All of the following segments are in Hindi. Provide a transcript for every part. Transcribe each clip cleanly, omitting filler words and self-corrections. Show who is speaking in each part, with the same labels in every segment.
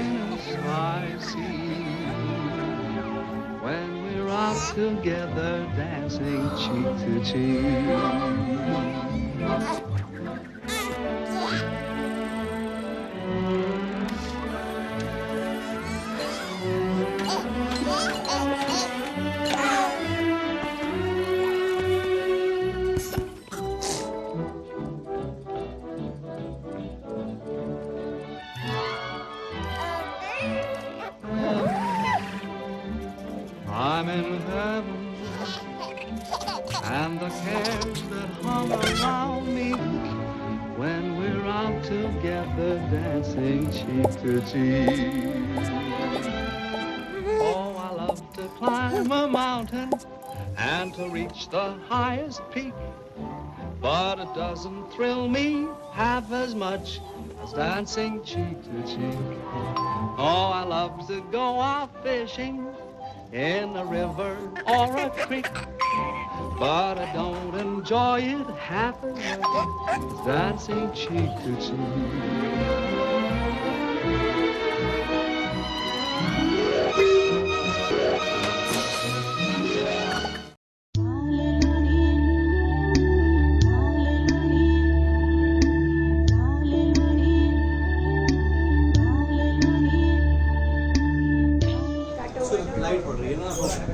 Speaker 1: happiness I see when we're out together dancing cheek to cheek. I'm in heaven, and the cares that hung around me when we're out together dancing cheek to cheek. Oh, I love to climb a mountain and to reach the highest peak, but it doesn't thrill me half as much as dancing cheek to cheek. Oh, I love to go out fishing in a river or a creek, but I don't enjoy it half as much as dancing cheek to cheek.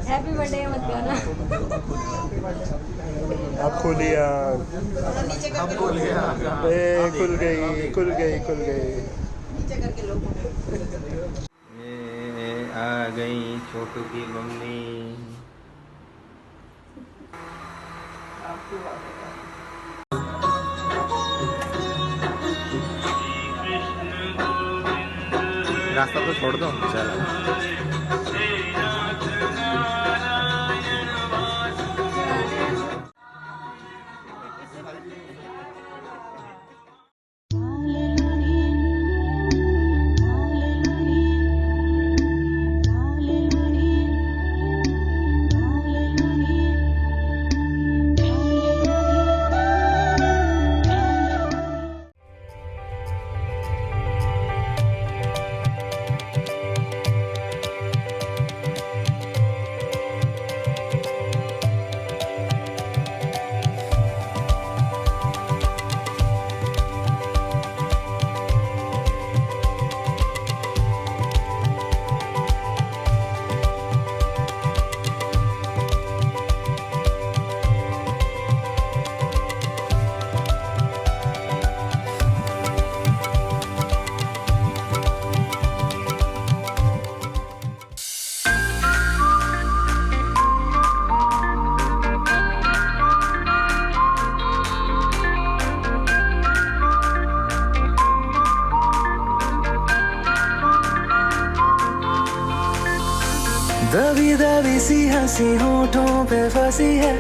Speaker 2: Happy birthday मत गाना।
Speaker 3: अब खोलिए आँख। खुल गई खुल गई खुल गई।
Speaker 4: ये आ गई छोटू की मम्मी। रास्ता तो छोड़ दो चलो।
Speaker 5: दबी दबी सी हंसी होठों पे फंसी है,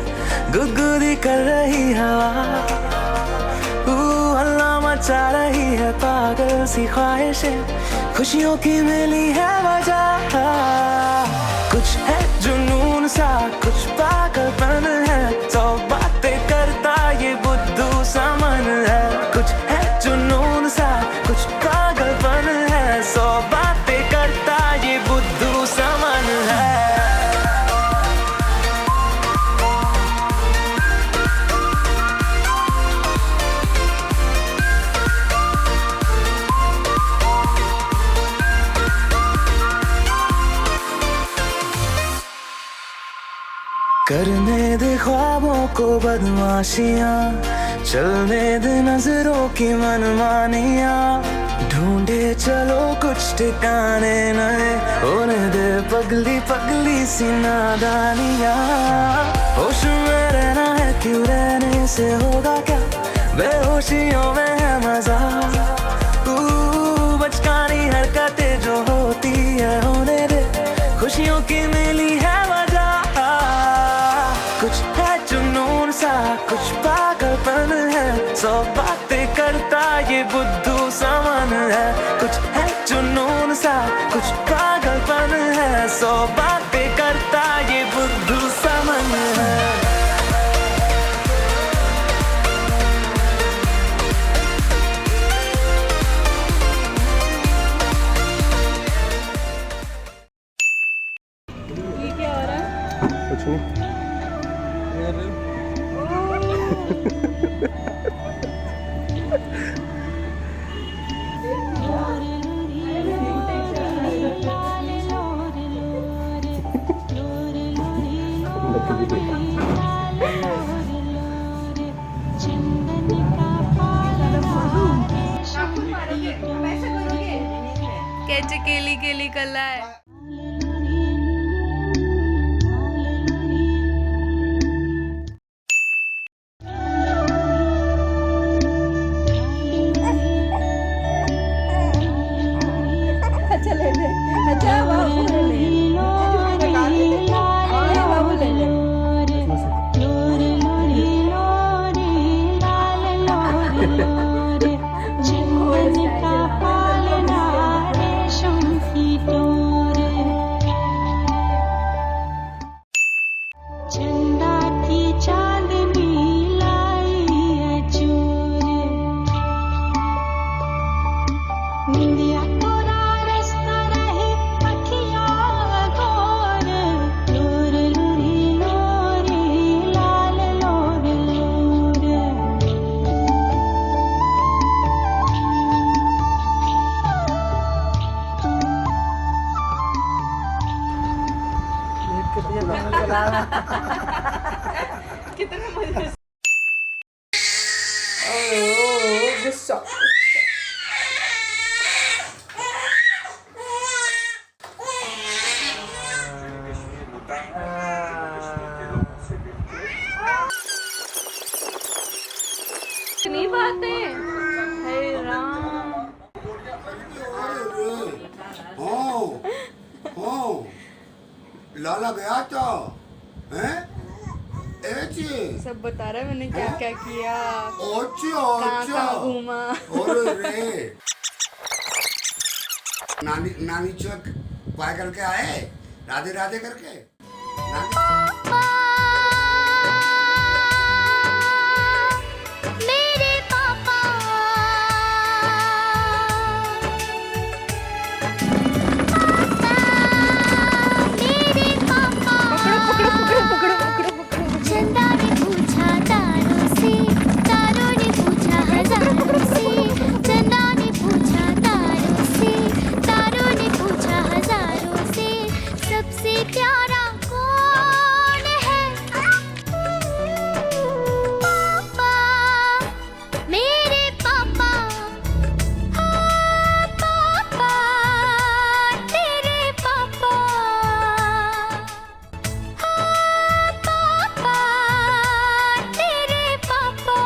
Speaker 5: गुदगुदी कर रही हवा, हल्ला मचा रही है पागल सी ख्वाहिशें, खुशियों की मिली है वजह। कुछ है जुनून सा कुछ पागलपन है, सौ बातें करता ये बुद्धू सा मन है। कुछ है जुनून सा कुछ पागलपन है, सौ बातें करता ये बुद्धू सा मन है। करने दे ख्वाबों को बदमाशियाँ, चलने दे नजरों की मनमानियाँ, ढूंढे चलो कुछ ठिकाने नए, होने दे पगली पगली सी नादानियाँ। होश में रहना है क्यों रहने से होगा क्या, बेहोशियों में है मजा, बचकानी हरकतें जो होती है होने दे, खुशियों की मिली है वजह। कुछ है जुनून सा कुछ पागलपन है, सौ बातें करता ये बुद्धू सा मन है। कुछ है जुनून सा कुछ पागलपन है, सौ बातें करता ये बुद्धू सा मन है।
Speaker 3: कुछ नहीं।
Speaker 2: कैसे केली केली कला है। अच्छा ले ले, अच्छा बाबू ले ले, बाबू ले ले।
Speaker 6: चंदा की चांदनी लाई है चोर, निंदिया तोरा रास्ता रहे अखिया गोर, लोर लोरी लोरे लाल लोर लोर।
Speaker 2: गुस्सा। इतनी बातें, हे राम।
Speaker 7: लाला गया तो हैं?
Speaker 2: सब बता रहा है मैंने क्या क्या किया,
Speaker 7: कहाँ
Speaker 2: घूमा।
Speaker 7: रे नानी चौक पाए करके आए, राधे राधे करके
Speaker 6: मेरे पापा चंदा ने पूछा तारों से, तारों ने पूछा हजारों से, चंदा ने पूछा तारों से, तारों ने पूछा हजारों से, सबसे प्यारा कौन है? पापा, मेरे पापा, हाँ पापा, तेरे पापा, पापा, तेरे पापा।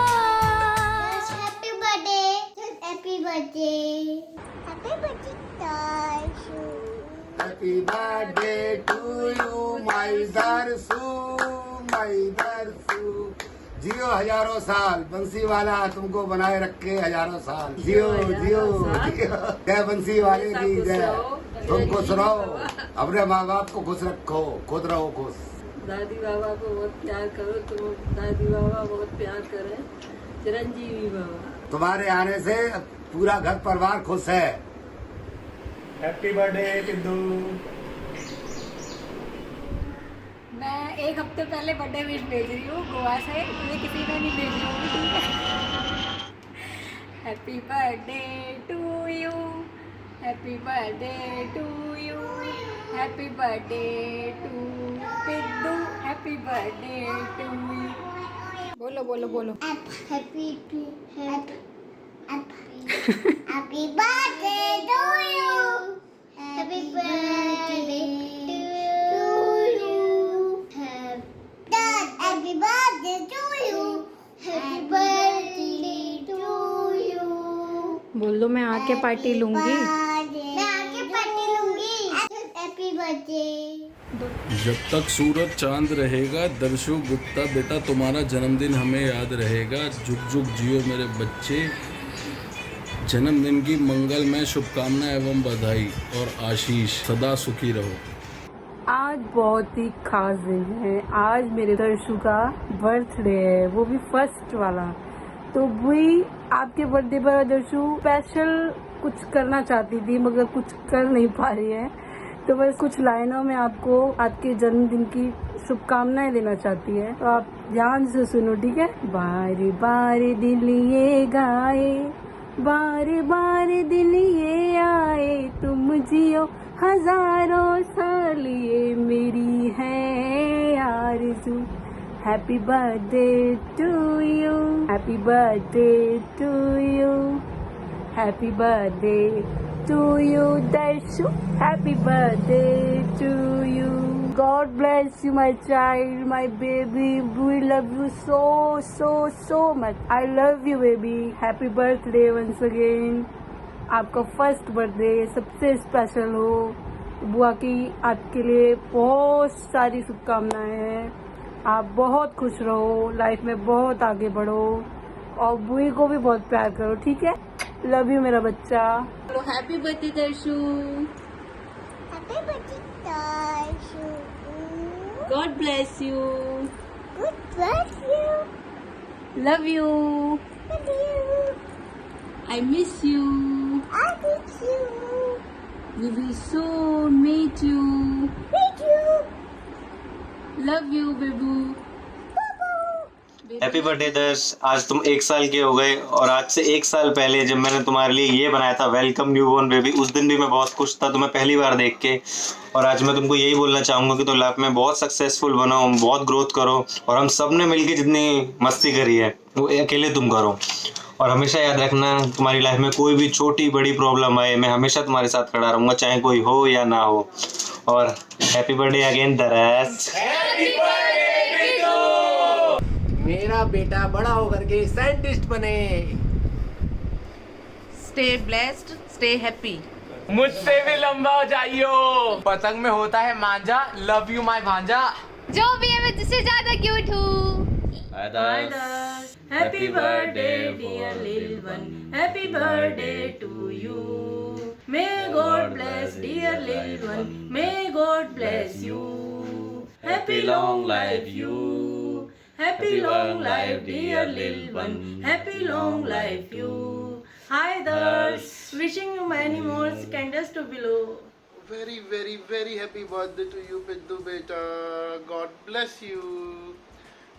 Speaker 6: Happy birthday, happy birthday, happy birthday Dashu.
Speaker 7: Happy birthday to you my Darsu, my Darsu. जियो हजारों साल, बंसी वाला तुमको बनाए रखे हजारों साल। जियो जियो जियो, जय बंसी वाले की जय। तुम खुश रहो, अपने माँ बाप को खुश रखो, खुद रहो खुश।
Speaker 8: दादी बाबा को बहुत प्यार करो, तुम दादी बाबा बहुत प्यार करें। चिरंजीवी बाबा।
Speaker 7: तुम्हारे आने से पूरा घर परिवार खुश है।
Speaker 3: Happy birthday Tiddu.
Speaker 2: मैं एक हफ्ते पहले बर्थडे विश भेज रही हूँ गोवा से, मुझे किसी ने नहीं भेजी होगी, ठीक है। Happy birthday to you, happy birthday to you, happy birthday to Piddu, happy birthday to you. बोलो बोलो बोलो।
Speaker 6: Happy happy birthday to you, happy birthday to you, happy birthday to you, happy birthday to you.
Speaker 2: बोल दो मैं आके पार्टी लूंगी।
Speaker 6: मैं आके पार्टी लूंगी। Happy birthday.
Speaker 9: जब तक सूरज चांद रहेगा दर्शु गुप्ता बेटा तुम्हारा जन्मदिन हमें याद रहेगा। जुग जुग जियो मेरे बच्चे, जन्मदिन की मंगलमय शुभकामना एवं बधाई और आशीष, सदा सुखी रहो।
Speaker 8: आज बहुत ही खास दिन है, आज मेरे दर्शु का बर्थडे है, वो भी फर्स्ट वाला। तो वही आपके बर्थडे पर दर्शु स्पेशल कुछ करना चाहती थी मगर कुछ कर नहीं पा रही है, तो बस कुछ लाइनों में आपको आपके जन्मदिन की शुभकामनाएं देना चाहती है, तो आप ध्यान से सुनो, ठीक है। बारी बारी दिल ये गाए, बारी बारी दिल ये आए, तुम जियो हजारों साल ये मेरी है आरज़ू। Happy birthday to you, happy birthday to you, happy birthday to you Darshu, happy birthday to you. God bless you my child, my baby, we love you so much. I love you baby, happy birthday once again. आपका फर्स्ट बर्थडे सबसे स्पेशल हो। बुआ की आपके लिए बहुत सारी शुभकामनाएं हैं। आप बहुत खुश रहो, लाइफ में बहुत आगे बढ़ो और बुई को भी बहुत प्यार करो, ठीक है। लव यू मेरा बच्चा।
Speaker 2: Hello happy birthday Darshu.
Speaker 6: Happy birthday Darshu.
Speaker 2: God bless you.
Speaker 6: Good bless you.
Speaker 2: Love you.
Speaker 6: Love you.
Speaker 2: I miss you.
Speaker 6: I miss you.
Speaker 2: We will soon meet you.
Speaker 6: Meet you.
Speaker 2: Love you Bebu.
Speaker 4: Happy birthday Darsh, आज तुम 1 साल के हो गए और आज से 1 साल पहले जब मैंने तुम्हारे लिए ये बनाया था वेलकम न्यूबॉर्न बेबी, उस दिन भी मैं बहुत खुश था तुम्हें पहली बार देख के। और आज मैं तुमको यही बोलना चाहूँगा कि तुम लाइफ में बहुत सक्सेसफुल बनो, बहुत ग्रोथ करो और हम सब ने मिलकर जितनी मस्ती करी है वो अकेले तुम करो। और हमेशा याद रखना, तुम्हारी लाइफ में कोई भी छोटी बड़ी प्रॉब्लम आए, मैं हमेशा तुम्हारे साथ खड़ा रहूँगा, चाहे कोई हो या ना हो। और हैप्पी बर्थडे अगेन दरस।
Speaker 10: मेरा बेटा बड़ा होकर के साइंटिस्ट बने।
Speaker 11: Stay blessed, stay happy.
Speaker 10: मुझसे भी लंबा हो जाइयो। पतंग में होता है मांझा, लव यू माय भांजा।
Speaker 6: जो भी है मैं तुझसे ज्यादा क्यूट हूँ।
Speaker 2: Happy birthday dear little one, happy birthday to you. May God bless dear little one, may God bless you. Happy long life you, happy long life dear little one, happy long life you. Hi Darsh, wishing you many more scandals to below.
Speaker 12: Very very very happy birthday to you पिद्दू बेटा, God bless you।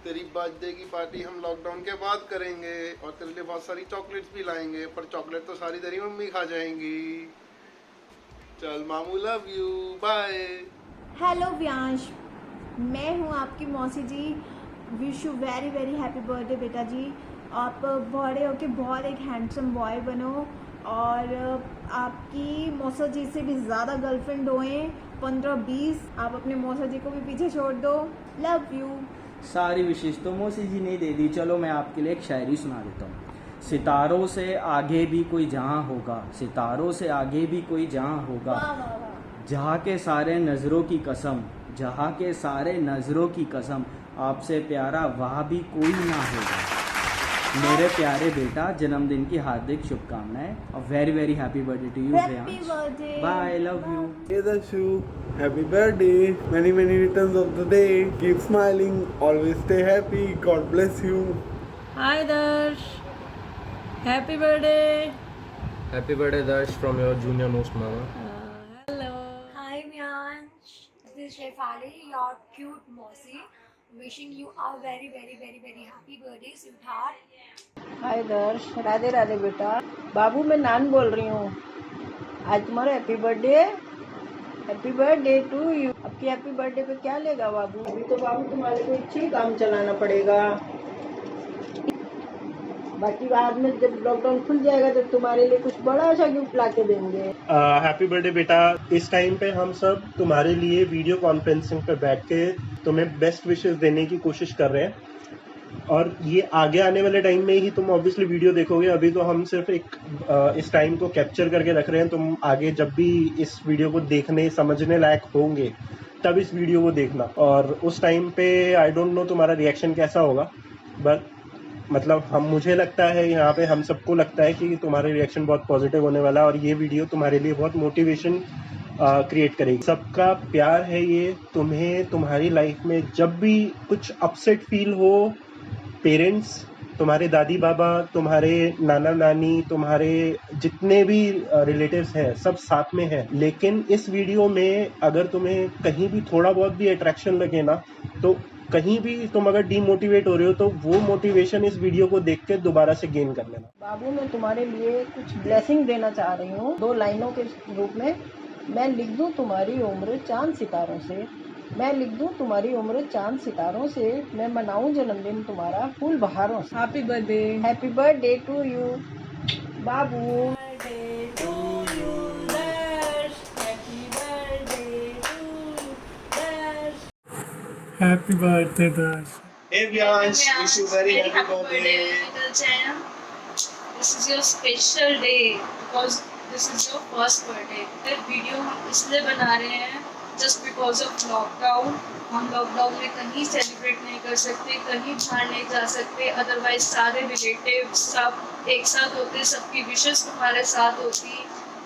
Speaker 12: तेरी बर्थडे की पार्टी हम लॉकडाउन के बाद करेंगे और तेरे लिए बहुत सारी चॉकलेट्स भी लाएंगे, पर चॉकलेट तो सारी तेरी मम्मी खा जाएंगी। चल मामू, love you, bye.
Speaker 13: Hello Vyansh, मैं हूँ आपकी मौसी जी। Wish you very very happy birthday बेटा जी। आप बड़े होके बहुत एक हैंडसम बॉय बनो और आपकी मौसा जी से भी ज़्यादा गर्लफ्रेंड होएं, 15-20। आप अपने मौसा जी को भी पीछे छोड़ दो। Love you.
Speaker 14: सारी विशेष तो मौसी जी ने दे दी। चलो मैं आपके लिए एक शायरी सुना देता हूँ। सितारों से आगे भी कोई जहाँ होगा, सितारों से आगे भी कोई जहाँ होगा, जहाँ के सारे नज़रों की कसम, जहाँ के सारे नज़रों की कसम, आपसे प्यारा वहाँ भी कोई ना होगा। मेरे प्यारे बेटा, जन्मदिन की हार्दिक शुभकामनाएं और very very happy birthday to you. Bye, love you.
Speaker 12: Hey Darshu, happy birthday, many many returns of the day, keep smiling, always stay happy, God bless you।
Speaker 2: Hi Darsh, happy birthday।
Speaker 3: Happy birthday Darsh from your junior most mama।
Speaker 2: Hello।
Speaker 6: Hi Vyansh, this is Shefali, your cute Mosi, wishing you a very very very very happy birthday sweetheart।
Speaker 8: हाय दर्श, राधे राधे बेटा। बाबू मैं नान बोल रही हूँ, आज तुम्हारा हैप्पी बर्थडे है। Happy birthday to you. आपकी हैप्पी बर्थडे पे क्या लेगा बाबू? अभी तो बाबू तुम्हारे को अच्छे ही काम चलाना पड़ेगा, बाकी बाद में जब लॉकडाउन खुल जाएगा तो तुम्हारे लिए कुछ बड़ा सा गिफ्ट ला के देंगे।
Speaker 3: हैप्पी बर्थडे बेटा। इस टाइम पे हम सब तुम्हारे लिए वीडियो कॉन्फ्रेंसिंग पे बैठ के तुम्हें बेस्ट विशेस देने की कोशिश कर रहे हैं और ये आगे आने वाले टाइम में ही तुम ऑब्वियसली वीडियो देखोगे। अभी तो हम सिर्फ इस टाइम को कैप्चर करके रख रहे हैं। तुम आगे जब भी इस वीडियो को देखने समझने लायक होंगे तब इस वीडियो को देखना और उस टाइम पे आई डोंट नो तुम्हारा रिएक्शन कैसा होगा, बट मतलब मुझे लगता है, यहाँ पे हम सबको लगता है कि तुम्हारे रिएक्शन बहुत पॉजिटिव होने वाला है और ये वीडियो तुम्हारे लिए बहुत मोटिवेशन क्रिएट करेगी। सबका प्यार है ये। तुम्हें तुम्हारी लाइफ में जब भी कुछ अपसेट फील हो, पेरेंट्स तुम्हारे दादी बाबा, तुम्हारे नाना नानी, तुम्हारे जितने भी रिलेटिव्स हैं सब साथ में हैं। लेकिन इस वीडियो में अगर तुम्हें कहीं भी थोड़ा बहुत भी अट्रैक्शन लगे ना, तो कहीं भी तुम अगर डीमोटिवेट हो रहे हो तो वो मोटिवेशन इस वीडियो को देख के दोबारा से गेन कर लेना।
Speaker 8: बाबू, मैं तुम्हारे लिए कुछ ब्लेसिंग देना चाह रही हूँ 2 लाइनों के रूप में। मैं लिख दूँ तुम्हारी उम्र चांद सितारों से, मैं लिख दूँ तुम्हारी उम्र चांद सितारों से, मैं मनाऊँ जन्मदिन तुम्हारा फूल बहारों से। हैप्पी बर्थडे टू यू बाबू।
Speaker 3: Happy birthday Darsh.
Speaker 4: Hey Vyansh, wish you very happy birthday.
Speaker 2: little Chen. This is your special day because this is your first birthday. ये वीडियो हम इसलिए बना रहे हैं just because of lockdown. हम लॉकडाउन में कहीं सेलिब्रेट नहीं कर सकते, कहीं बाहर नहीं जा सकते, अदरवाइज सारे रिलेटिव्स सब एक साथ होते, सबकी विशेस तुम्हारे साथ होती,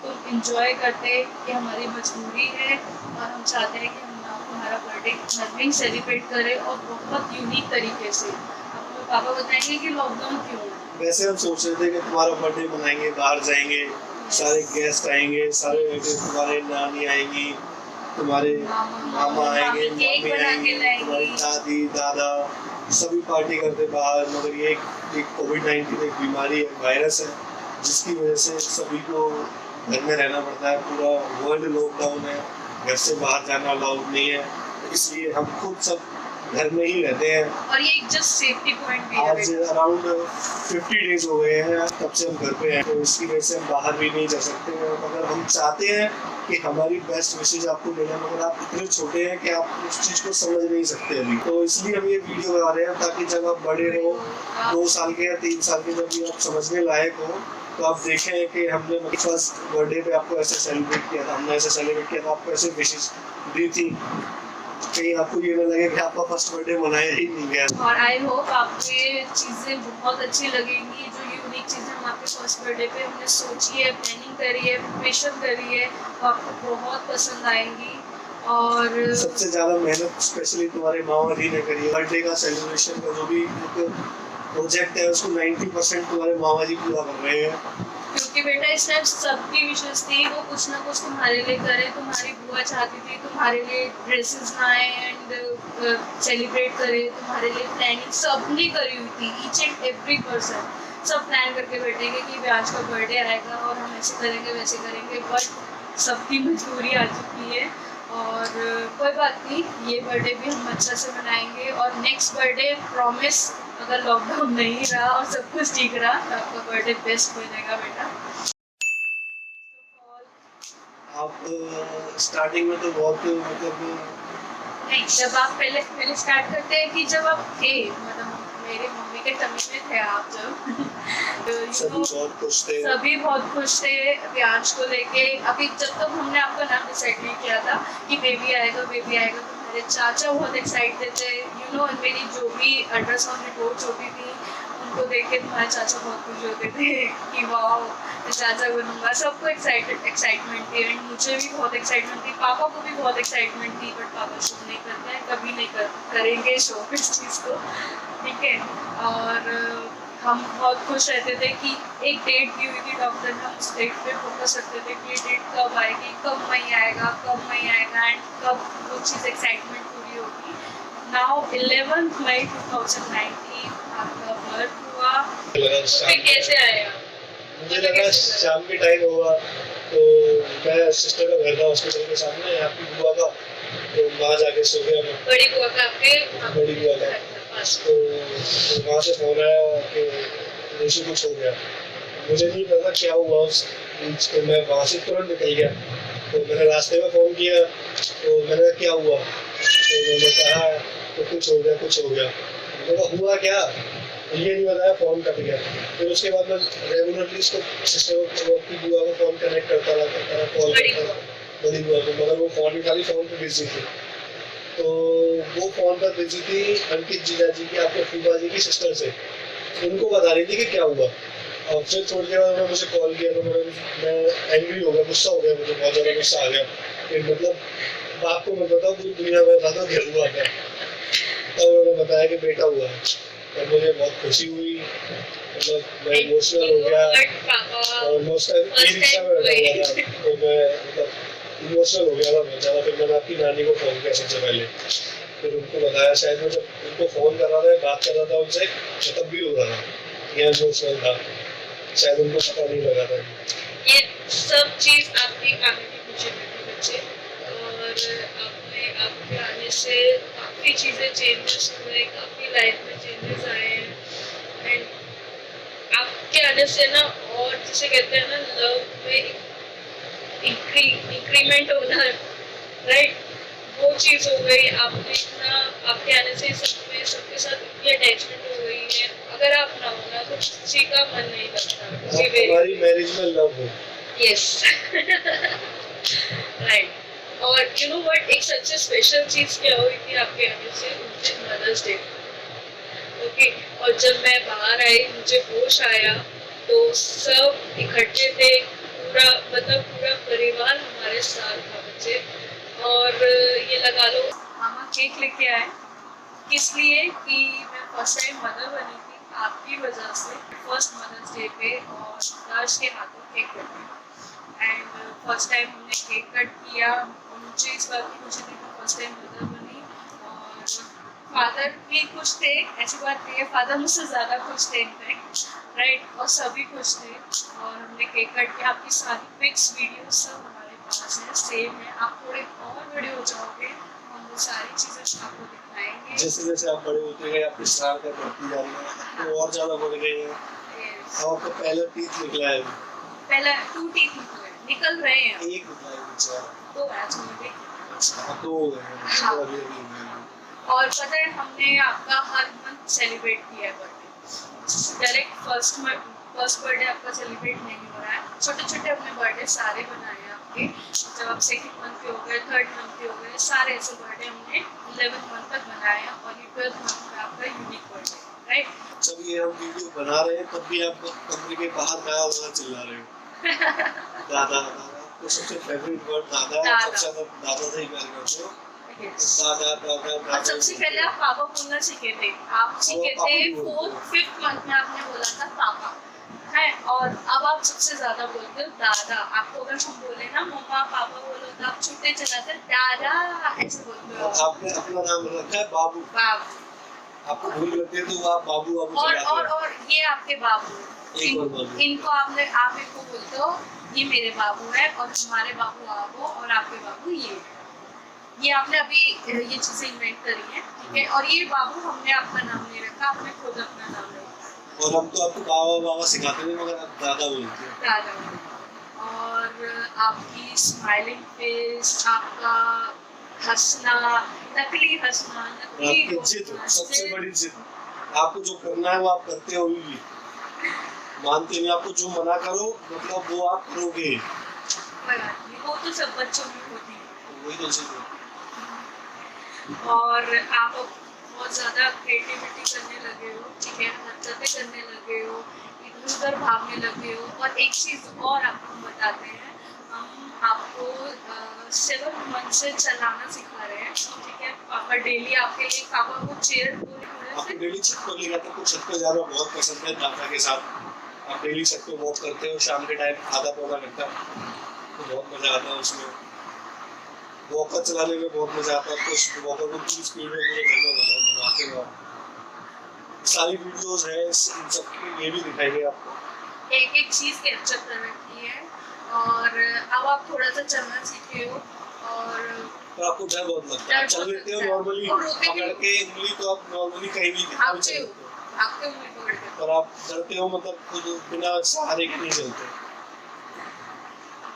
Speaker 2: तुम इंजॉय करते। ये हमारी मजबूरी है और हम चाहते हैं कि हमारा बर्थडे घर में ही सेलिब्रेट करें और बहुत यूनिक तरीके से। आपको पापा बताएंगे कि लॉकडाउन क्यों है।
Speaker 15: वैसे हम सोच रहे थे कि तुम्हारा बर्थडे मनाएंगे, बाहर जाएंगे, सारे गेस्ट आएंगे, सारे तुम्हारे नानी आएंगी, तुम्हारे मामा आएंगे, मम्मी आएंगी, तुम्हारी दादी दादा, सभी पार्टी करते बाहर। मगर ये एक कोविड-19 एक बीमारी है, वायरस है, जिसकी वजह से सभी को घर में रहना पड़ता है। पूरा वर्ल्ड लॉकडाउन है, घर से बाहर जाना अलाउड नहीं है, इसलिए हम खुद सब घर में ही रहते हैं।
Speaker 2: और ये एक जस्ट सेफ्टी पॉइंट भी है।
Speaker 15: आज अराउंड 50 डेज हो गए हैं तब से हम घर पे हैं, तो इसकी वजह से हम बाहर भी नहीं जा सकते हैं। मगर हम चाहते हैं कि हमारी बेस्ट विशेज आपको मिले, मगर आप इतने छोटे हैं कि आप उस चीज़ को समझ नहीं सकते अभी। तो इसलिए हम ये वीडियो बना रहे हैं ताकि जब आप बड़े हो, 2 साल के या 3 साल के, जब भी आप समझने लायक हो, तो आप देखें कि हमने फर्स्ट बर्थडे पे आपको ऐसे सेलिब्रेट किया था, हमने ऐसे सेलिब्रेट किया था, आपको ऐसे विशेज दी थी, कहीं आपको ये ना लगे कि आपका फर्स्ट बर्थडे मनाया ही नहीं गया।
Speaker 2: और आई होप आपको ये चीज़ें बहुत अच्छी लगेंगी, जो यूनिक चीज़ें हम आपके फर्स्ट बर्थडे पे हमने सोची है, प्लानिंग करी है, प्रिपरेशन करी है, वो आपको बहुत पसंद आएंगी। और
Speaker 15: सबसे ज़्यादा मेहनत स्पेशली तुम्हारे मामा जी ने करी है। बर्थडे का सेलिब्रेशन का जो भी प्रोजेक्ट है उसको 90% तुम्हारे मामा जी पूरा कर रहे हैं।
Speaker 2: क्योंकि बेटा इस टाइम सबकी विशेष थी वो कुछ ना कुछ तुम्हारे लिए करे। तुम्हारी बुआ चाहती थी तुम्हारे लिए ड्रेसेस लाए एंड सेलिब्रेट करे, तुम्हारे लिए प्लानिंग सबने करी हुई थी। ईच एंड एवरी पर्सन सब प्लान करके बैठेंगे कि व्यास का बर्थडे आएगा और हम ऐसे करेंगे वैसे करेंगे, बट सबकी मजबूरी आ चुकी है। और कोई बात नहीं, ये बर्थडे भी हम अच्छा से मनाएंगे। और नेक्स्ट बर्थडे प्रॉमिस, अगर लॉकडाउन नहीं रहा और सब कुछ ठीक रहा तो आपका बर्थडे बेस्ट बनेगा बेटा।
Speaker 15: आप स्टार्टिंग में तो बहुत मतलब
Speaker 2: नहीं, जब आप पहले स्टार्ट करते हैं कि जब आप थे, मतलब मेरे मम्मी के टमी में थे आप जब सभी बहुत खुश थे व्यांश को लेके। अभी जब तक हमने आपका नाम डिसाइड नहीं किया था कि बेबी आएगा तो मेरे चाचा बहुत एक्साइटेड थे। यू नो, मेरी जो भी अल्ट्रासाउंड रिपोर्ट्स होती थी उनको देख के तुम्हारे चाचा बहुत खुश होते थे कि वाह चाचा बनूंगा। सबको एक्साइटमेंट थी एंड मुझे भी बहुत एक्साइटमेंट थी, पापा को भी बहुत एक्साइटमेंट थी, बट पापा शो नहीं करते हैं, कभी नहीं करेंगे शो इस चीज़ को, ठीक है। और हम बहुत खुश रहते थे कि एक डेट दी हुई थी डॉक्टर ने, उस डेट पे फोकस रखते थे कि ये डेट कब आएगी, कब मई आएगा एंड कब वो चीज़ एक्साइटमेंट पूरी होगी। नाउ 11 मई 2019 आपका बर्थ हुआ, फिर कैसे आया?
Speaker 15: मुझे लगा शाम के टाइम होगा, तो मैं सिस्टर का घर था हॉस्पिटल के सामने, आपकी बुआ का, तो वहाँ जाके सो गया मैं।
Speaker 2: बड़ी बुआ का? आपके
Speaker 15: बड़ी बुआ का। तो वहाँ से फोन आया कि ऋषि कुछ हो गया। मुझे नहीं पता क्या हुआ उस बीच, तो मैं वहाँ से तुरंत निकल गया। तो मैंने रास्ते में फ़ोन किया, तो मैंने कहा क्या हुआ, तो मैंने कहा तो कुछ हो गया। मैंने कहा हुआ क्या, ये नहीं बताया, फ़ोन कट गया। फिर उसके बाद मैं रेगुलरली इसको सिस्टर को, अपनी बुआ को फ़ोन कनेक्ट करता रहा, कॉल करता रहा बड़ी बुआ को, मगर वो फ़ोन भी खाली फ़ोन पर बिजी थी। तो वो फ़ोन पर बिजी थी अंकित जीजा जी की, आपके फूफा जी की सिस्टर से, उनको बता रही थी कि क्या हुआ। और फिर थोड़ी देर बाद उन्होंने मुझे कॉल किया, तो मैं एंग्री हो गया, गुस्सा हो गया, मुझे बहुत ज़्यादा गुस्सा आ गया। फिर मतलब बाप को मैं बताऊँ पूरी दुनिया में बता दो क्या हुआ क्या। तब उन्होंने बताया कि बेटा हुआ है। और मुझे बहुत खुशी हुई, मतलब मैं इमोशनल हो गया। ऑलमोस्ट ई रिक्शा में बैठा हुआ था तो मैं मतलब इमोशनल हो गया था बहुत ज़्यादा। फिर मैंने अपनी नानी को फ़ोन किया सबसे पहले, फिर उनको बताया। शायद मैं जब उनको फ़ोन कर रहा था, बात कर रहा था उनसे, मैं तब भी हो रहा था, यह इमोशनल था, शायद उनको पता नहीं लगा था।
Speaker 11: ये सब चीज़ आपकी आने की खुशी में थी बच्चे, और आपके आने से काफ़ी चीज़ें चेंजेस हुए, काफ़ी लाइफ में चेंजेस आए हैं। एंड आपके आने से ना, और जिसे कहते हैं ना लव में इंक्रीमेंट होना, राइट, वो चीज़ हो गई। आपने इतना, आपके आने से सबके साथ इतनी अटैचमेंट हो गई है। अगर आप ना होना तो किसी का मन नहीं लगता।
Speaker 15: हमारी मैरिज में लव हो।
Speaker 11: Yes right. और यू नो व्हाट, एक सबसे स्पेशल चीज़ क्या हुई थी आपके आने से, उस दिन मदर्स डे। ओके, और जब मैं बाहर आई, मुझे होश आया तो सब इकट्ठे थे, पूरा परिवार हमारे साथ था बच्चे। और ये लगा लो, मामा केक लेके आए, किस लिए कि मैं फर्स्ट टाइम मदर बनी थी आपकी वजह से, फर्स्ट मदर्स डे पे, और दर्श के हाथों केक कटे। एंड फर्स्ट टाइम हमने केक कट किया, और मुझे इस बात की खुशी थी कि फर्स्ट टाइम मदर बनी। और फादर भी खुश थे, ऐसी बात नहीं है, फादर मुझसे ज़्यादा खुश थे इनफैक्ट, राइट, और सभी खुश थे। और हमने केक कट किया, आपकी सारी पिक्स वीडियोस सब हमारे पास है, सेव है। आप थोड़े और बड़े हो जाओगे, हम वो सारी चीज़ें आपको दिखाएंगे।
Speaker 15: जैसे जैसे आप बड़े होते गए, आपकी शरारतें बढ़ती जा रही हैं, तो और ज़्यादा बढ़ गई हैं। अब आपका पहला टीथ निकला है,
Speaker 11: पहला 2 टीथ निकल रहे हैं,
Speaker 15: एक निकला है बच्चा,
Speaker 11: तो आज मुझे
Speaker 15: अब 2 हो गए हैं।
Speaker 11: हाँ।
Speaker 15: अभी हुए हैं।
Speaker 11: और पता है, हमने आपका हर मंथ सेलिब्रेट किया है बर्थडे, डायरेक्ट फर्स्ट बर्थडे आपका सेलिब्रेट नहीं हो रहा है। छोटे छोटे अपने बर्थडे सारे बनाए हैं आपके, जब आप 2nd मंथ के हो गए, 3rd मंथ के हो गए, सारे ऐसे बर्थडे हमने 11th मंथ तक बनाए हैं, और ये 12th मंथ में आपका यूनिक बर्थडे, राइट।
Speaker 15: जब ये हम वीडियो बना रहे हैं तब भी आप कमरे के बाहर गाना वाना चिल्ला रहे हो। दादा, आपको सबसे फेवरेट वर्ड दादा है, सबसे ज़्यादा दादा से ही प्यार करते हो। और
Speaker 11: सबसे पहले आप पापा बोलना सीखे थे, आप सीखे थे 4th 5th मंथ में, आपने बोला था पापा है, और अब आप सबसे ज्यादा बोलते हो दादा। आपको अगर हम बोले ना मम्मा पापा बोलो, तो आप छूटे चलाते दादा ऐसे बोलते हो।
Speaker 15: आपने अपना नाम रखा है बाबू।
Speaker 11: बाबू
Speaker 15: आपको भूल लगती है तो आप बाबू
Speaker 11: और ये आपके बाबू, इनको आप इनको बोलते हो ये मेरे बाबू है, और हमारे बाबू आप हो, और आपके बाबू ये आपने अभी ये चीजें इन्वेंट करी है, ठीक है। और ये बाबू हमने आपका नाम नहीं रखा, आपने खुद अपना नाम रखा।
Speaker 15: और हम तो आपको बाबा सिखाते थे, मगर आप दादा बोलते हैं।
Speaker 11: दादा। और आपकी स्माइलिंग फेस, आपका हंसना, नकली हंसना, नकली
Speaker 15: आपकी जिद, सबसे बड़ी जिद, आपको जो करना है वो आप करते हो भी, मानते नहीं। आपको जो मना करो मतलब वो आप करोगे,
Speaker 11: वो तो सब बच्चों में होती है,
Speaker 15: वही तो जिद है।
Speaker 11: और आप बहुत ज़्यादा क्रिएटिविटी करने लगे हो, ठीक है, हरकतें करने लगे हो, इधर उधर भागने लगे हो। और एक चीज़ और आपको बताते हैं, हम आपको 7 मंथ से चलाना सिखा रहे हैं, ठीक है। पापा डेली आपके लिए, पापा को चेयर
Speaker 15: आपको डेली छत पर ले जाते हैं, छत पर जाना बहुत पसंद है दादा के साथ। आप डेली छत पर वॉक करते हो शाम के टाइम, आधा पौना घंटा, तो बहुत मज़ा आता है उसमें। वॉकर चलाने में बहुत मजा आता है, तो वॉकर को पूरी स्पीड में पूरे घर में घुमाते हुए सारी वीडियोस हैं, इन सब की ये भी दिखाएंगे आपको।
Speaker 11: एक एक चीज़ कैप्चर कर रखी है, और अब आप थोड़ा सा चलना सीखे हो, और
Speaker 15: तो आपको डर बहुत लगता है, चल लेते हो नॉर्मली पकड़ के उंगली, तो आप नॉर्मली कहीं भी
Speaker 11: आपके उंगली पकड़ के,
Speaker 15: पर आप डरते हो, मतलब खुद बिना सहारे के नहीं चलते।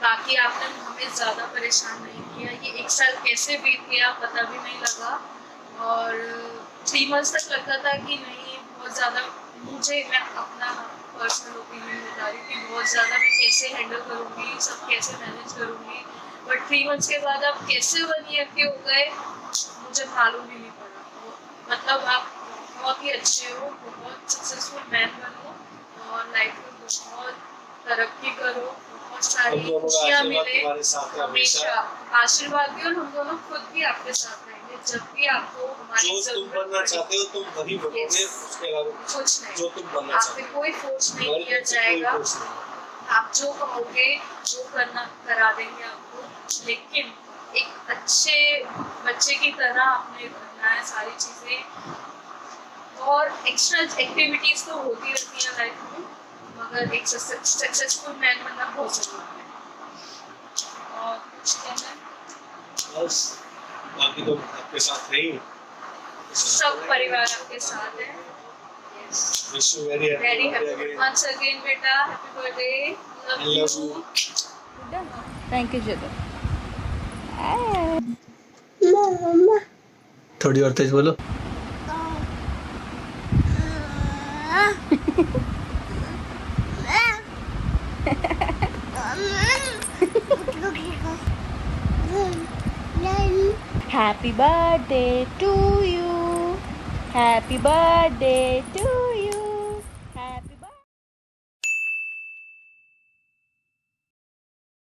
Speaker 11: बाकी आपने हमें ज़्यादा परेशान नहीं किया, ये 1 साल कैसे बीत गया पता भी नहीं लगा। और 3 मंथ्स तक लगता था कि नहीं बहुत ज़्यादा, मैं अपना पर्सनल ओपिनियन बता रही थी, बहुत ज़्यादा मैं कैसे हैंडल करूँगी, सब कैसे मैनेज करूँगी। बट 3 मंथ्स के बाद आप कैसे 1 ईयर के हो गए मुझे मालूम ही नहीं पड़ा। मतलब आप बहुत ही अच्छे हो, बहुत सक्सेसफुल मैन बनो, और लाइफ में बहुत तरक्की करो, बहुत सारी
Speaker 15: हम दोनों का
Speaker 11: खुशियाँ
Speaker 15: आशीर्वाद
Speaker 11: मिले
Speaker 15: तुम्हारे साथ है
Speaker 11: हमेशा। आशीर्वाद भी, और हम दोनों खुद भी आपके साथ रहेंगे जब भी आपको हमारी
Speaker 15: जो तुम
Speaker 11: जरूरत
Speaker 15: बनना
Speaker 11: पड़े।
Speaker 15: चाहते हो तुम वही बनोगे, उसके अलावा
Speaker 11: कुछ नहीं,
Speaker 15: जो तुम बनना
Speaker 11: आप
Speaker 15: चाहते
Speaker 11: पे
Speaker 15: हो
Speaker 11: कोई फोर्स नहीं
Speaker 15: हमारी
Speaker 11: किया
Speaker 15: तरफ से कोई
Speaker 11: जाएगा।
Speaker 15: फोर्स नहीं।
Speaker 11: आप जो कहोगे वो करा देंगे आपको, लेकिन एक अच्छे बच्चे की तरह आपने करना है सारी चीज़ें। और एक्स्ट्रा एक्टिविटीज तो होती रहती हैं लाइफ में, मगर एक सक्सेसफुल मैन बनना बहुत जरूरी है। और कुछ कहना है?
Speaker 15: बस बाकी तो आपके साथ है ही,
Speaker 11: सब परिवार आपके साथ है।
Speaker 15: Wish you very
Speaker 11: very
Speaker 15: happy
Speaker 11: happy once again बेटा, happy birthday, love you.
Speaker 8: Thank you जदर।
Speaker 15: थोड़ी और तेज बोलो।
Speaker 6: Happy birthday to you. Happy birthday to you.